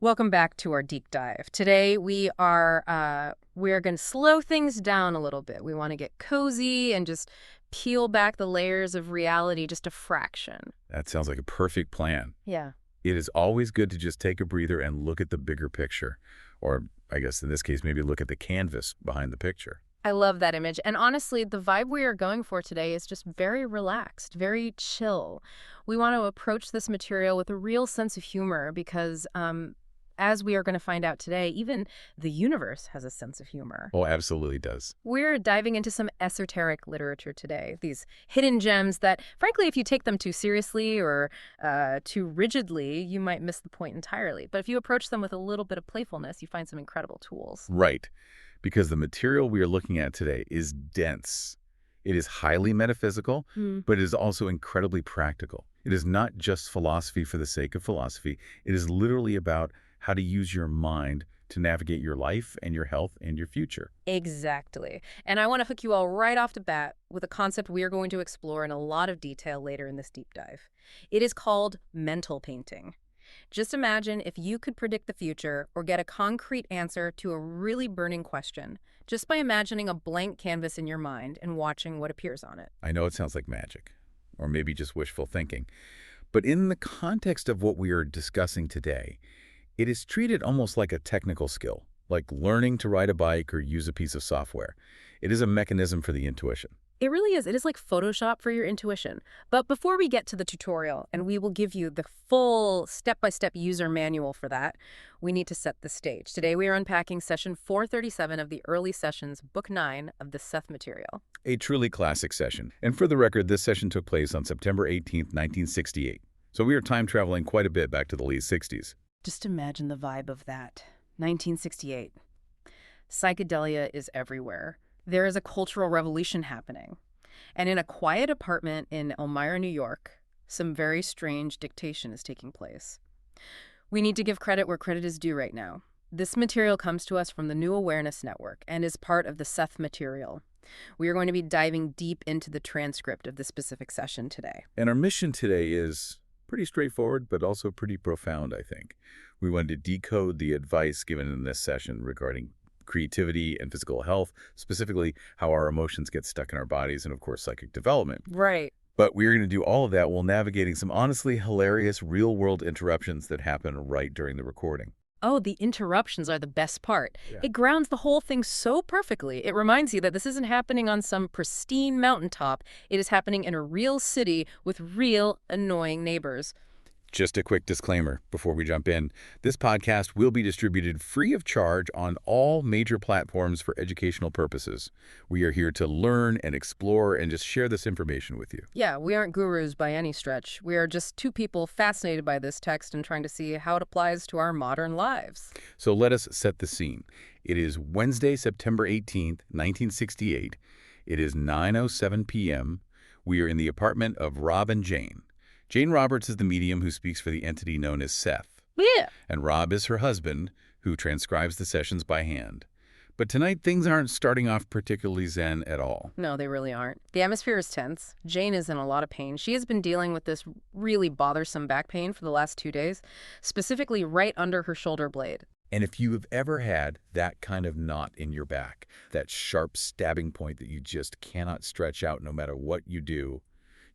Welcome back to our deep dive. Today we're going to slow things down a little bit. We want to get cozy and just peel back the layers of reality just a fraction. That sounds like a perfect plan. Yeah. It is always good to just take a breather and look at the bigger picture. Or I guess in this case, maybe look at the canvas behind the picture. I love that image. And honestly, the vibe we are going for today is just very relaxed, very chill. We want to approach this material with a real sense of humor because as we are going to find out today, even the universe has a sense of humor. Oh, absolutely does. We're diving into some esoteric literature today, these hidden gems that, frankly, if you take them too seriously or too rigidly, you might miss the point entirely. But if you approach them with a little bit of playfulness, you find some incredible tools. Right. Because the material we are looking at today is dense. It is highly metaphysical, but it is also incredibly practical. It is not just philosophy for the sake of philosophy. It is literally about how to use your mind to navigate your life and your health and your future. Exactly. And I want to hook you all right off the bat with a concept we are going to explore in a lot of detail later in this deep dive. It is called mental painting. Just imagine if you could predict the future or get a concrete answer to a really burning question just by imagining a blank canvas in your mind and watching what appears on it. I know it sounds like magic, or maybe just wishful thinking. But in the context of what we are discussing today, it is treated almost like a technical skill, like learning to ride a bike or use a piece of software. It is a mechanism for the intuition. It really is. It is like Photoshop for your intuition. But before we get to the tutorial, and we will give you the full step-by-step user manual for that, we need to set the stage. Today we are unpacking session 437 of the early sessions, book 9 of the Seth Material. A truly classic session. And for the record, this session took place on September 18th, 1968. So we are time traveling quite a bit back to the late 60s. Just imagine the vibe of that. 1968. Psychedelia is everywhere. There is a cultural revolution happening. And in a quiet apartment in Elmira, New York, some very strange dictation is taking place. We need to give credit where credit is due right now. This material comes to us from the New Awareness Network and is part of the Seth Material. We are going to be diving deep into the transcript of this specific session today. And our mission today is pretty straightforward, but also pretty profound, I think. We wanted to decode the advice given in this session regarding creativity and physical health, specifically how our emotions get stuck in our bodies and, of course, psychic development. Right. But we're going to do all of that while navigating some honestly hilarious real-world interruptions that happen right during the recording. Oh, the interruptions are the best part. Yeah. It grounds the whole thing so perfectly. It reminds you that this isn't happening on some pristine mountaintop. It is happening in a real city with real annoying neighbors. Just a quick disclaimer before we jump in. This podcast will be distributed free of charge on all major platforms for educational purposes. We are here to learn and explore and just share this information with you. Yeah, we aren't gurus by any stretch. We are just two people fascinated by this text and trying to see how it applies to our modern lives. So let us set the scene. It is Wednesday, September 18th, 1968. It is 9:07 p.m. We are in the apartment of Rob and Jane. Jane Roberts is the medium who speaks for the entity known as Seth. Yeah. And Rob is her husband, who transcribes the sessions by hand. But tonight, things aren't starting off particularly zen at all. No, they really aren't. The atmosphere is tense. Jane is in a lot of pain. She has been dealing with this really bothersome back pain for the last 2 days, specifically right under her shoulder blade. And if you have ever had that kind of knot in your back, that sharp stabbing point that you just cannot stretch out no matter what you do,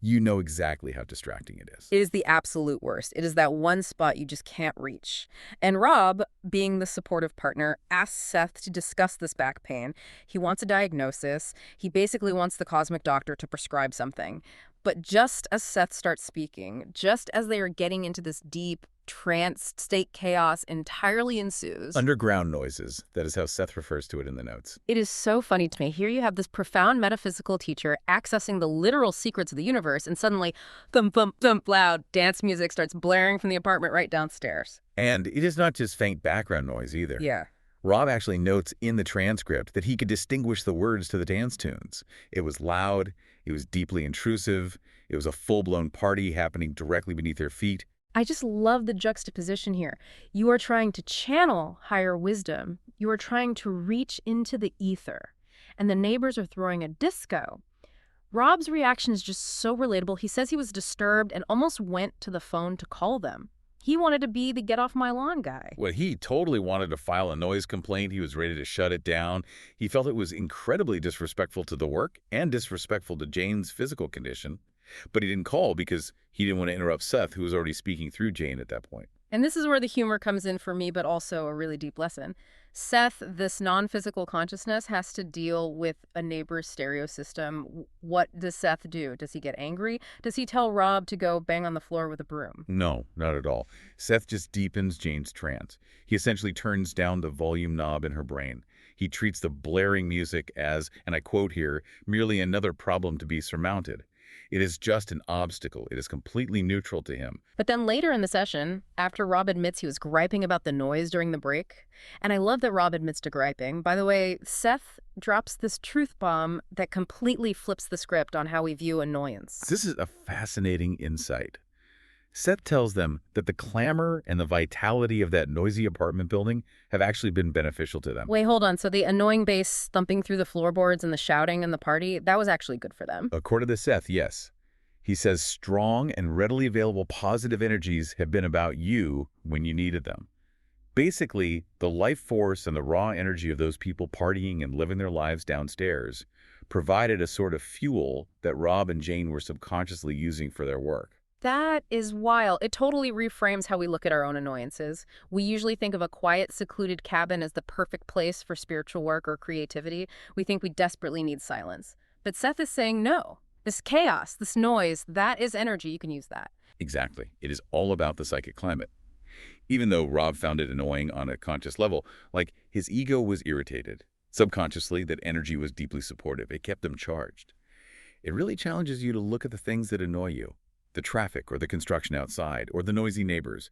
you know exactly how distracting it is. It is the absolute worst. It is that one spot you just can't reach. And Rob, being the supportive partner, asks Seth to discuss this back pain. He wants a diagnosis. He basically wants the cosmic doctor to prescribe something. But just as Seth starts speaking, just as they are getting into this deep, trance state, chaos entirely ensues. Underground noises. That is how Seth refers to it in the notes. It is so funny to me. Here you have this profound metaphysical teacher accessing the literal secrets of the universe, and suddenly, thump, thump, thump, loud dance music starts blaring from the apartment right downstairs. And it is not just faint background noise either. Yeah. Rob actually notes in the transcript that he could distinguish the words to the dance tunes. It was loud, it was deeply intrusive, it was a full-blown party happening directly beneath their feet. I just love the juxtaposition here. You are trying to channel higher wisdom. You are trying to reach into the ether. And the neighbors are throwing a disco. Rob's reaction is just so relatable. He says he was disturbed and almost went to the phone to call them. He wanted to be the get off my lawn guy. Well, he totally wanted to file a noise complaint. He was ready to shut it down. He felt it was incredibly disrespectful to the work and disrespectful to Jane's physical condition. But he didn't call because he didn't want to interrupt Seth, who was already speaking through Jane at that point. And this is where the humor comes in for me, but also a really deep lesson. Seth, this non-physical consciousness, has to deal with a neighbor's stereo system. What does Seth do? Does he get angry? Does he tell Rob to go bang on the floor with a broom? No, not at all. Seth just deepens Jane's trance. He essentially turns down the volume knob in her brain. He treats the blaring music as, and I quote here, merely another problem to be surmounted. It is just an obstacle. It is completely neutral to him. But then later in the session, after Rob admits he was griping about the noise during the break, and I love that Rob admits to griping. By the way, Seth drops this truth bomb that completely flips the script on how we view annoyance. This is a fascinating insight. Seth tells them that the clamor and the vitality of that noisy apartment building have actually been beneficial to them. Wait, hold on. So the annoying bass thumping through the floorboards and the shouting and the party, that was actually good for them. According to Seth, yes. He says strong and readily available positive energies have been about you when you needed them. Basically, the life force and the raw energy of those people partying and living their lives downstairs provided a sort of fuel that Rob and Jane were subconsciously using for their work. That is wild. It totally reframes how we look at our own annoyances. We usually think of a quiet, secluded cabin as the perfect place for spiritual work or creativity. We think we desperately need silence. But Seth is saying no. This chaos, this noise, that is energy. You can use that. Exactly. It is all about the psychic climate. Even though Rob found it annoying on a conscious level, like his ego was irritated. Subconsciously, that energy was deeply supportive. It kept him charged. It really challenges you to look at the things that annoy you. The traffic or the construction outside or the noisy neighbors,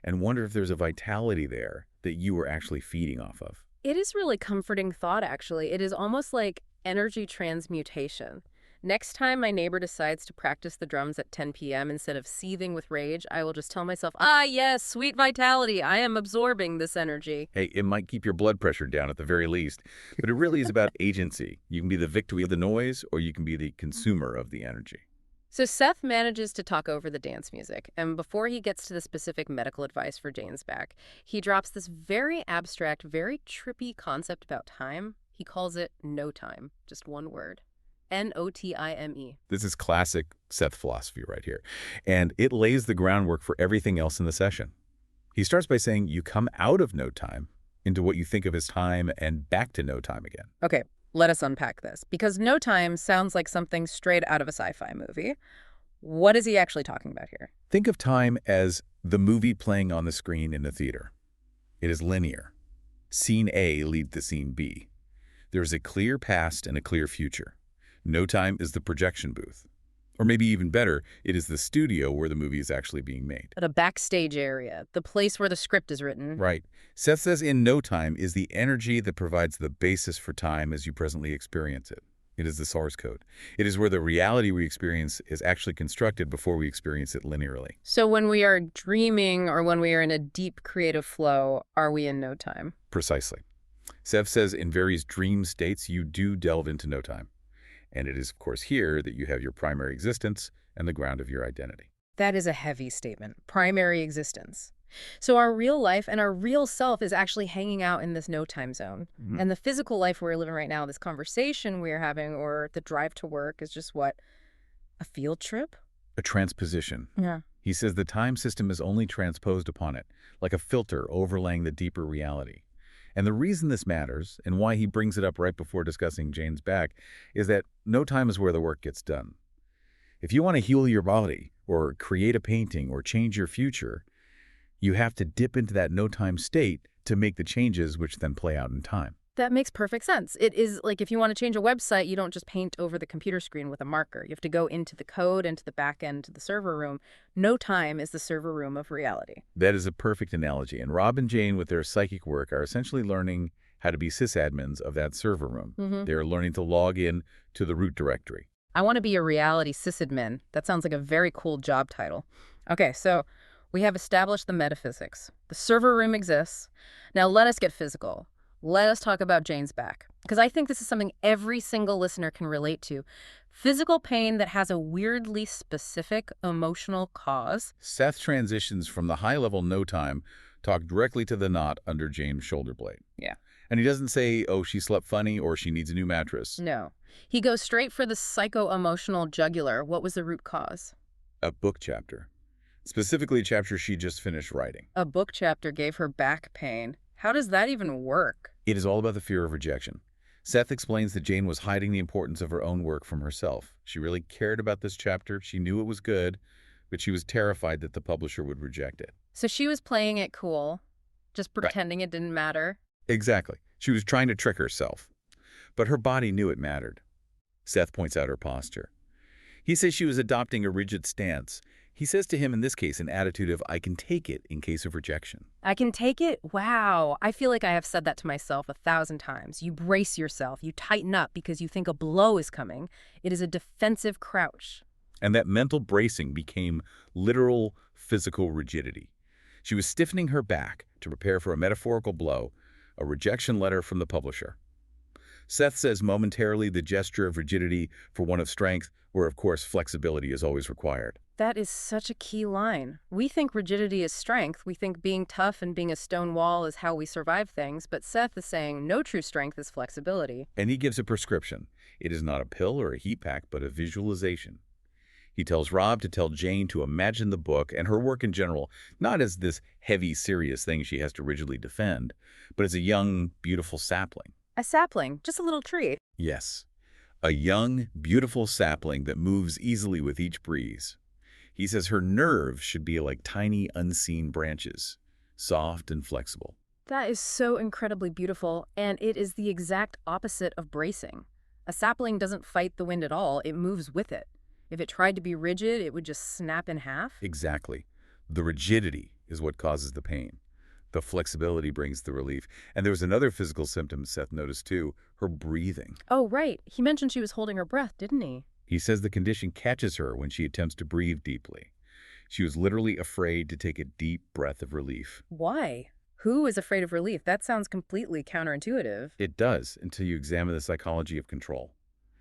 and wonder if there's a vitality there that you are actually feeding off of. It is really comforting thought, actually. It is almost like energy transmutation. Next time my neighbor decides to practice the drums at 10 p.m. instead of seething with rage, I will just tell myself, yes, sweet vitality. I am absorbing this energy. Hey, it might keep your blood pressure down at the very least, but it really is about agency. You can be the victim of the noise or you can be the consumer of the energy. So Seth manages to talk over the dance music, and before he gets to the specific medical advice for Jane's back, he drops this very abstract, very trippy concept about time. He calls it Notime, just one word. N-O-T-I-M-E. This is classic Seth philosophy right here, and it lays the groundwork for everything else in the session. He starts by saying you come out of no time into what you think of as time and back to no time again. Okay. Let us unpack this, because no time sounds like something straight out of a sci-fi movie. What is he actually talking about here? Think of time as the movie playing on the screen in a theater. It is linear. Scene A leads to scene B. There is a clear past and a clear future. No time is the projection booth. Or maybe even better, it is the studio where the movie is actually being made. At a backstage area, the place where the script is written. Right. Seth says in no time is the energy that provides the basis for time as you presently experience it. It is the source code. It is where the reality we experience is actually constructed before we experience it linearly. So when we are dreaming or when we are in a deep creative flow, are we in no time? Precisely. Seth says in various dream states you do delve into no time. And it is, of course, here that you have your primary existence and the ground of your identity. That is a heavy statement. Primary existence. So our real life and our real self is actually hanging out in this no-time zone. Mm-hmm. And the physical life we're living right now, this conversation we're having or the drive to work is just what? A field trip? A transposition. Yeah. He says the time system is only transposed upon it, like a filter overlaying the deeper reality. And the reason this matters, and why he brings it up right before discussing Jane's back, is that no time is where the work gets done. If you want to heal your body, or create a painting, or change your future, you have to dip into that no-time state to make the changes which then play out in time. That makes perfect sense. It is like if you want to change a website, you don't just paint over the computer screen with a marker. You have to go into the code, into the back end, to the server room. No time is the server room of reality. That is a perfect analogy. And Rob and Jane, with their psychic work, are essentially learning how to be sysadmins of that server room. Mm-hmm. They're learning to log in to the root directory. I want to be a reality sysadmin. That sounds like a very cool job title. Okay, so we have established the metaphysics. The server room exists. Now let us get physical. Let us talk about Jane's back, because I think this is something every single listener can relate to. Physical pain that has a weirdly specific emotional cause. Seth transitions from the high-level Notime talk directly to the knot under Jane's shoulder blade. Yeah. And he doesn't say, oh, she slept funny or she needs a new mattress. No. He goes straight for the psycho-emotional jugular. What was the root cause? A book chapter. Specifically a chapter she just finished writing. A book chapter gave her back pain. How does that even work? It is all about the fear of rejection. Seth explains that Jane was hiding the importance of her own work from herself. She really cared about this chapter. She knew it was good, but she was terrified that the publisher would reject it. So she was playing it cool, just Right. pretending it didn't matter. Exactly. She was trying to trick herself. But her body knew it mattered. Seth points out her posture. He says she was adopting a rigid stance. He says to him in this case an attitude of, I can take it in case of rejection. I can take it? Wow. I feel like I have said that to myself 1,000 times. You brace yourself. You tighten up because you think a blow is coming. It is a defensive crouch. And that mental bracing became literal physical rigidity. She was stiffening her back to prepare for a metaphorical blow, a rejection letter from the publisher. Seth says momentarily the gesture of rigidity for one of strength, where of course flexibility is always required. That is such a key line. We think rigidity is strength. We think being tough and being a stone wall is how we survive things. But Seth is saying no true strength is flexibility. And he gives a prescription. It is not a pill or a heat pack, but a visualization. He tells Rob to tell Jane to imagine the book and her work in general, not as this heavy, serious thing she has to rigidly defend, but as a young, beautiful sapling. A sapling, just a little tree. Yes, a young, beautiful sapling that moves easily with each breeze. He says her nerves should be like tiny, unseen branches, soft and flexible. That is so incredibly beautiful, and it is the exact opposite of bracing. A sapling doesn't fight the wind at all, it moves with it. If it tried to be rigid, it would just snap in half. Exactly. The rigidity is what causes the pain. The flexibility brings the relief. And there was another physical symptom Seth noticed too, her breathing. Oh, right. He mentioned she was holding her breath, didn't he? He says the condition catches her when she attempts to breathe deeply. She was literally afraid to take a deep breath of relief. Why? Who is afraid of relief? That sounds completely counterintuitive. It does, until you examine the psychology of control.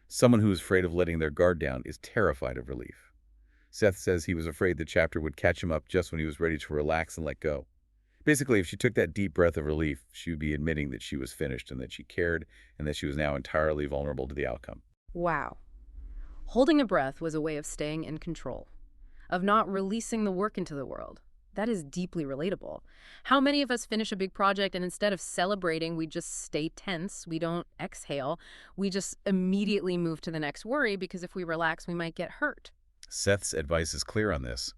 Someone who is afraid of letting their guard down is terrified of relief. Seth says he was afraid the chapter would catch him up just when he was ready to relax and let go. Basically, if she took that deep breath of relief, she would be admitting that she was finished and that she cared and that she was now entirely vulnerable to the outcome. Wow. Holding a breath was a way of staying in control, of not releasing the work into the world. That is deeply relatable. How many of us finish a big project and instead of celebrating, we just stay tense, we don't exhale, we just immediately move to the next worry because if we relax, we might get hurt. Seth's advice is clear on this.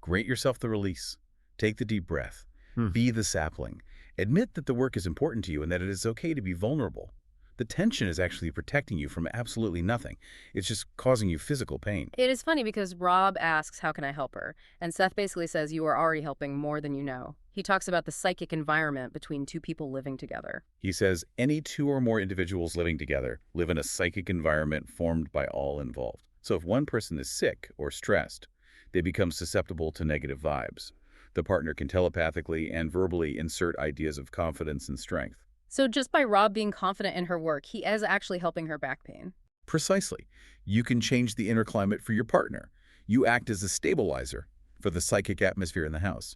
Grant yourself the release. Take the deep breath. Be the sapling. Admit that the work is important to you and that it is okay to be vulnerable. The tension is actually protecting you from absolutely nothing. It's just causing you physical pain. It is funny because Rob asks, how can I help her? And Seth basically says, you are already helping more than you know. He talks about the psychic environment between two people living together. He says any two or more individuals living together live in a psychic environment formed by all involved. So if one person is sick or stressed, they become susceptible to negative vibes. The partner can telepathically and verbally insert ideas of confidence and strength. So just by Rob being confident in her work, he is actually helping her back pain. Precisely. You can change the inner climate for your partner. You act as a stabilizer for the psychic atmosphere in the house.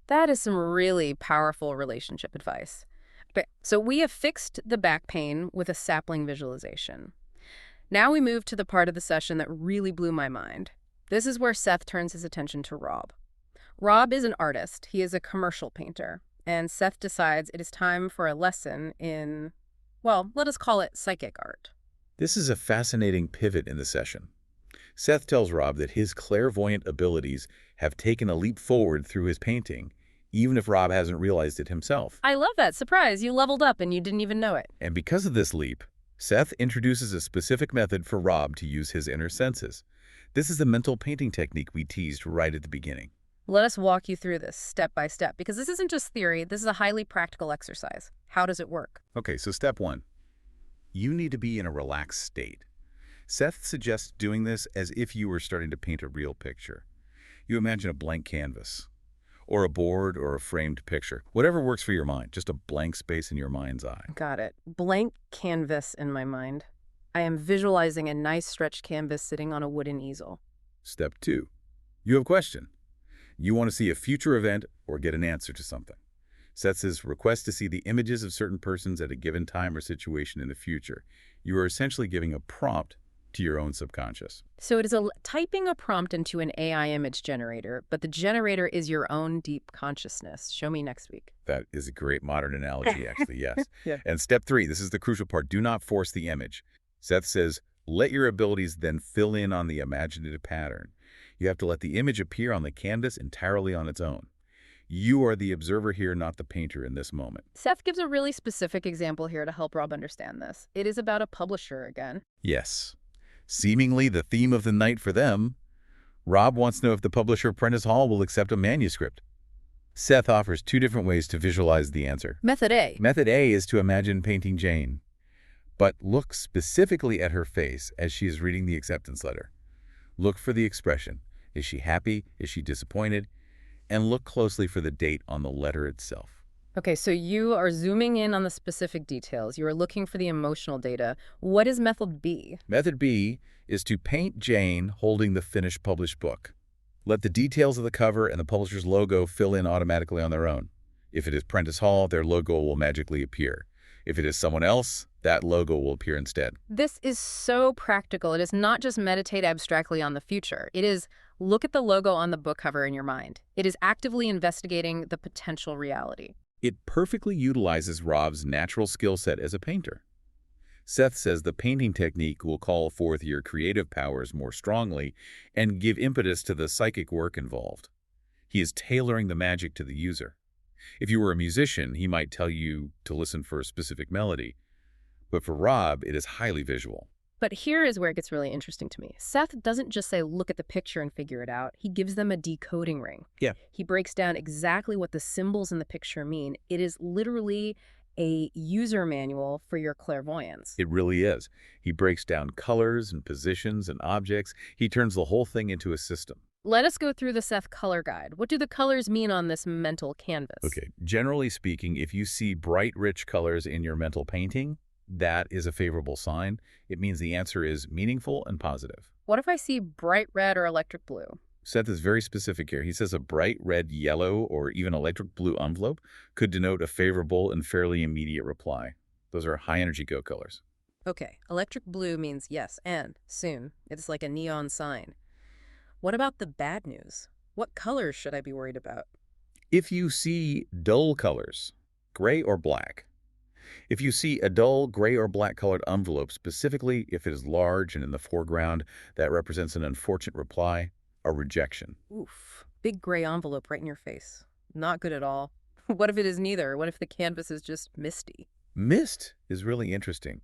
That is some really powerful relationship advice. Okay, so we have fixed the back pain with a sapling visualization. Now we move to the part of the session that really blew my mind. This is where Seth turns his attention to Rob. Rob is an artist. He is a commercial painter. And Seth decides it is time for a lesson in, well, let us call it psychic art. This is a fascinating pivot in the session. Seth tells Rob that his clairvoyant abilities have taken a leap forward through his painting, even if Rob hasn't realized it himself. I love that. Surprise, you leveled up and you didn't even know it. And because of this leap, Seth introduces a specific method for Rob to use his inner senses. This is the mental painting technique we teased right at the beginning. Let us walk you through this step by step, because this isn't just theory, this is a highly practical exercise. How does it work? Okay, so step one, you need to be in a relaxed state. Seth suggests doing this as if you were starting to paint a real picture. You imagine a blank canvas, or a board, or a framed picture. Whatever works for your mind, just a blank space in your mind's eye. Got it. Blank canvas in my mind. I am visualizing a nice stretched canvas sitting on a wooden easel. Step 2. You have a question. You want to see a future event or get an answer to something. Seth says, request to see the images of certain persons at a given time or situation in the future. You are essentially giving a prompt to your own subconscious. So it is typing a prompt into an AI image generator, but the generator is your own deep consciousness. Show me next week. That is a great modern analogy, actually, yes. Yeah. And step 3, this is the crucial part. Do not force the image. Seth says, let your abilities then fill in on the imaginative pattern. You have to let the image appear on the canvas entirely on its own. You are the observer here, not the painter in this moment. Seth gives a really specific example here to help Rob understand this. It is about a publisher again. Yes. Seemingly the theme of the night for them. Rob wants to know if the publisher Prentice Hall will accept a manuscript. Seth offers 2 different ways to visualize the answer. Method A. Method A is to imagine painting Jane, but look specifically at her face as she is reading the acceptance letter. Look for the expression. Is she happy? Is she disappointed? And look closely for the date on the letter itself. Okay, so you are zooming in on the specific details. You are looking for the emotional data. What is method B? Method B is to paint Jane holding the finished published book. Let the details of the cover and the publisher's logo fill in automatically on their own. If it is Prentice Hall, their logo will magically appear. If it is someone else, that logo will appear instead. This is so practical. It is not just meditate abstractly on the future. It is look at the logo on the book cover in your mind. It is actively investigating the potential reality. It perfectly utilizes Rob's natural skill set as a painter. Seth says the painting technique will call forth your creative powers more strongly and give impetus to the psychic work involved. He is tailoring the magic to the user. If you were a musician, he might tell you to listen for a specific melody. But for Rob, it is highly visual. But here is where it gets really interesting to me. Seth doesn't just say, look at the picture and figure it out. He gives them a decoding ring. Yeah. He breaks down exactly what the symbols in the picture mean. It is literally a user manual for your clairvoyance. It really is. He breaks down colors and positions and objects. He turns the whole thing into a system. Let us go through the Seth color guide. What do the colors mean on this mental canvas? Okay, generally speaking, if you see bright, rich colors in your mental painting, that is a favorable sign. It means the answer is meaningful and positive. What if I see bright red or electric blue? Seth is very specific here. He says a bright red, yellow, or even electric blue envelope could denote a favorable and fairly immediate reply. Those are high-energy go colors. Okay, electric blue means yes and soon. It's like a neon sign. What about the bad news? What colors should I be worried about? If you see dull colors, gray or black. If you see a dull gray or black colored envelope, specifically if it is large and in the foreground, that represents an unfortunate reply, a rejection. Oof, big gray envelope right in your face. Not good at all. What if it is neither? What if the canvas is just misty? Mist is really interesting.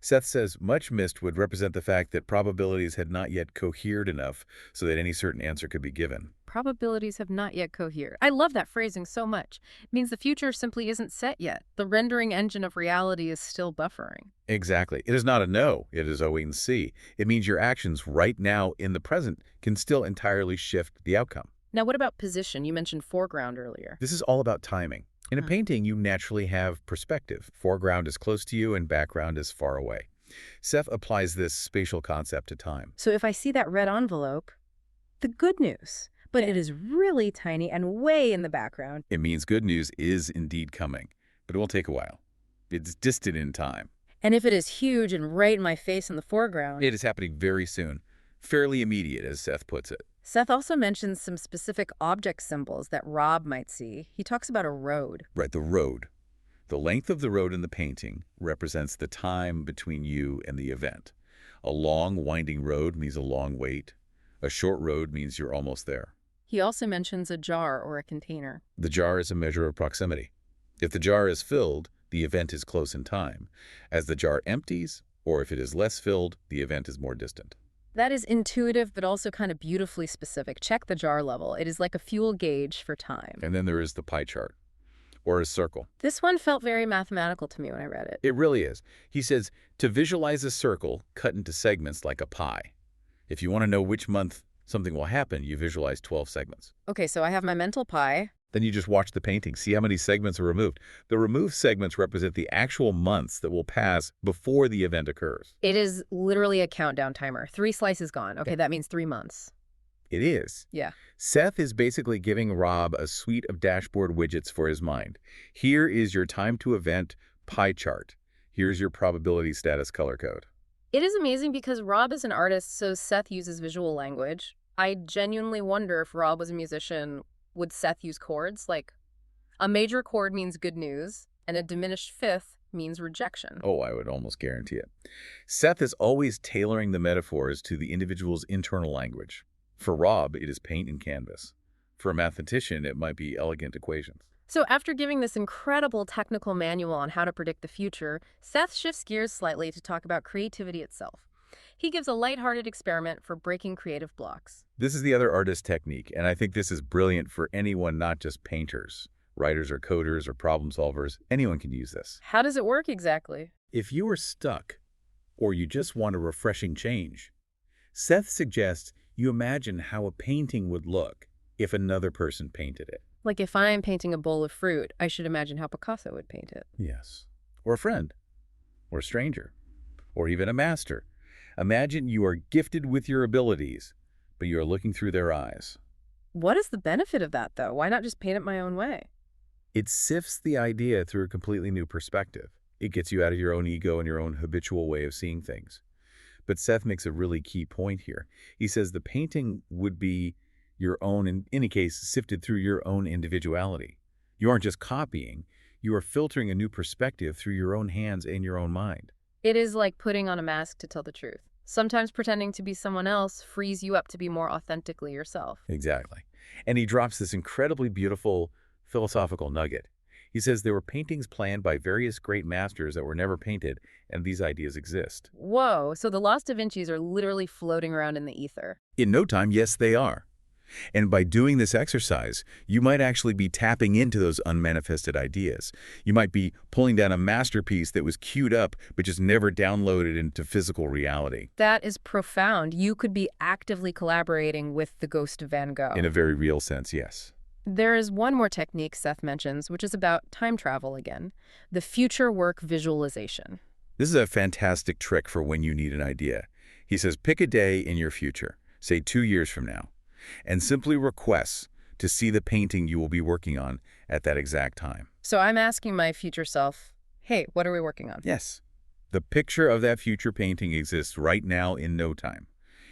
Seth says much mist would represent the fact that probabilities had not yet cohered enough so that any certain answer could be given. Probabilities have not yet cohered. I love that phrasing so much. It means the future simply isn't set yet. The rendering engine of reality is still buffering. Exactly. It is not a no. It is a wait and see. It means your actions right now in the present can still entirely shift the outcome. Now, what about position? You mentioned foreground earlier. This is all about timing. In a painting, you naturally have perspective. Foreground is close to you and background is far away. Seth applies this spatial concept to time. So if I see that red envelope, the good news, but it is really tiny and way in the background. It means good news is indeed coming, but it will take a while. It's distant in time. And if it is huge and right in my face in the foreground. It is happening very soon. Fairly immediate, as Seth puts it. Seth also mentions some specific object symbols that Rob might see. He talks about a road. Right, the road. The length of the road in the painting represents the time between you and the event. A long, winding road means a long wait. A short road means you're almost there. He also mentions a jar or a container. The jar is a measure of proximity. If the jar is filled, the event is close in time. As the jar empties, or if it is less filled, the event is more distant. That is intuitive, but also kind of beautifully specific. Check the jar level. It is like a fuel gauge for time. And then there is the pie chart, or a circle. This one felt very mathematical to me when I read it. It really is. He says, to visualize a circle cut into segments like a pie. If you want to know which month something will happen, you visualize 12 segments. Okay, so I have my mental pie. Then you just watch the painting, see how many segments are removed. The removed segments represent the actual months that will pass before the event occurs. It is literally a countdown timer. 3 slices gone. Okay, that means 3 months. It is. Yeah. Seth is basically giving Rob a suite of dashboard widgets for his mind. Here is your time to event pie chart. Here's your probability status color code. It is amazing because Rob is an artist, so Seth uses visual language. I genuinely wonder if Rob was a musician, would Seth use chords? Like, a major chord means good news, and a diminished fifth means rejection. Oh, I would almost guarantee it. Seth is always tailoring the metaphors to the individual's internal language. For Rob, it is paint and canvas. For a mathematician, it might be elegant equations. So after giving this incredible technical manual on how to predict the future, Seth shifts gears slightly to talk about creativity itself. He gives a lighthearted experiment for breaking creative blocks. This is the other artist technique, and I think this is brilliant for anyone, not just painters. Writers or coders or problem solvers, anyone can use this. How does it work exactly? If you are stuck, or you just want a refreshing change, Seth suggests you imagine how a painting would look if another person painted it. Like if I'm painting a bowl of fruit, I should imagine how Picasso would paint it. Yes. Or a friend, or a stranger, or even a master. Imagine you are gifted with your abilities, but you are looking through their eyes. What is the benefit of that, though? Why not just paint it my own way? It sifts the idea through a completely new perspective. It gets you out of your own ego and your own habitual way of seeing things. But Seth makes a really key point here. He says the painting would be your own, in any case, sifted through your own individuality. You aren't just copying, you are filtering a new perspective through your own hands and your own mind. It is like putting on a mask to tell the truth. Sometimes pretending to be someone else frees you up to be more authentically yourself. Exactly. And he drops this incredibly beautiful philosophical nugget. He says there were paintings planned by various great masters that were never painted, and these ideas exist. Whoa, so the Lost Da Vincis are literally floating around in the ether. In no time, yes, they are. And by doing this exercise, you might actually be tapping into those unmanifested ideas. You might be pulling down a masterpiece that was queued up but just never downloaded into physical reality. That is profound. You could be actively collaborating with the ghost of Van Gogh. In a very real sense, yes. There is one more technique Seth mentions, which is about time travel again, the future work visualization. This is a fantastic trick for when you need an idea. He says, pick a day in your future, say 2 years from now, and simply request to see the painting you will be working on at that exact time. So I'm asking my future self, hey, what are we working on? Yes. The picture of that future painting exists right now in no time.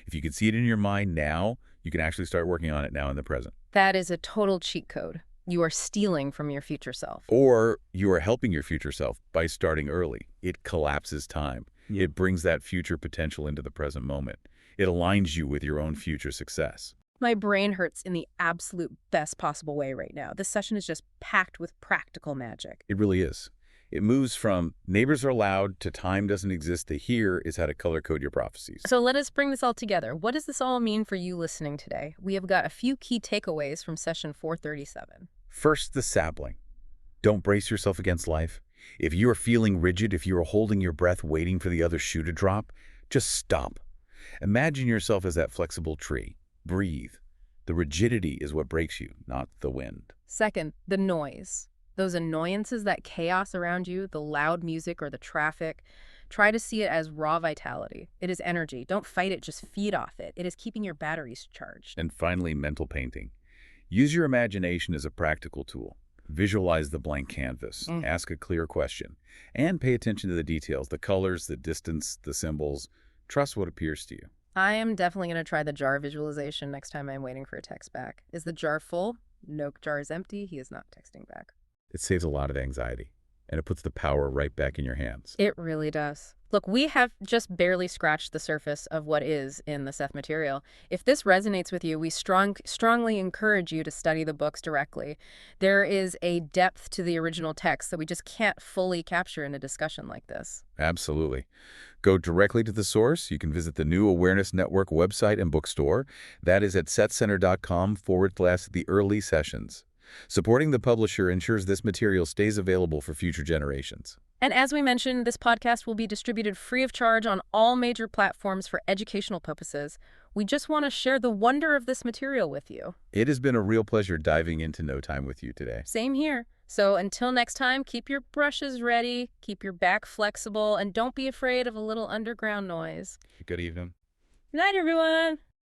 If you can see it in your mind now, you can actually start working on it now in the present. That is a total cheat code. You are stealing from your future self. Or you are helping your future self by starting early. It collapses time. It brings that future potential into the present moment. It aligns you with your own future success. My brain hurts in the absolute best possible way right now. This session is just packed with practical magic. It really is. It moves from neighbors are loud to time doesn't exist to here is how to color code your prophecies. So let us bring this all together. What does this all mean for you listening today? We have got a few key takeaways from session 437. First, the sapling. Don't brace yourself against life. If you are feeling rigid, if you are holding your breath waiting for the other shoe to drop, just stop. Imagine yourself as that flexible tree. Breathe. The rigidity is what breaks you, not the wind. Second, the noise. Those annoyances, that chaos around you, the loud music or the traffic, try to see it as raw vitality. It is energy. Don't fight it, just feed off it. It is keeping your batteries charged. And finally, mental painting. Use your imagination as a practical tool. Visualize the blank canvas, ask a clear question, and pay attention to the details, the colors, the distance, the symbols. Trust what appears to you. I am definitely going to try the jar visualization next time I'm waiting for a text back. Is the jar full? No, jar is empty. He is not texting back. It saves a lot of anxiety, and it puts the power right back in your hands. It really does. Look, we have just barely scratched the surface of what is in the Seth Material. If this resonates with you, we strongly encourage you to study the books directly. There is a depth to the original text that we just can't fully capture in a discussion like this. Absolutely. Go directly to the source. You can visit the New Awareness Network website and bookstore. That is at sethcenter.com/the early sessions. Supporting the publisher ensures this material stays available for future generations. And as we mentioned, this podcast will be distributed free of charge on all major platforms for educational purposes. We just want to share the wonder of this material with you. It has been a real pleasure diving into Notime with you today. Same here. So until next time, keep your brushes ready, keep your back flexible, and don't be afraid of a little underground noise. Good evening. Good night, everyone.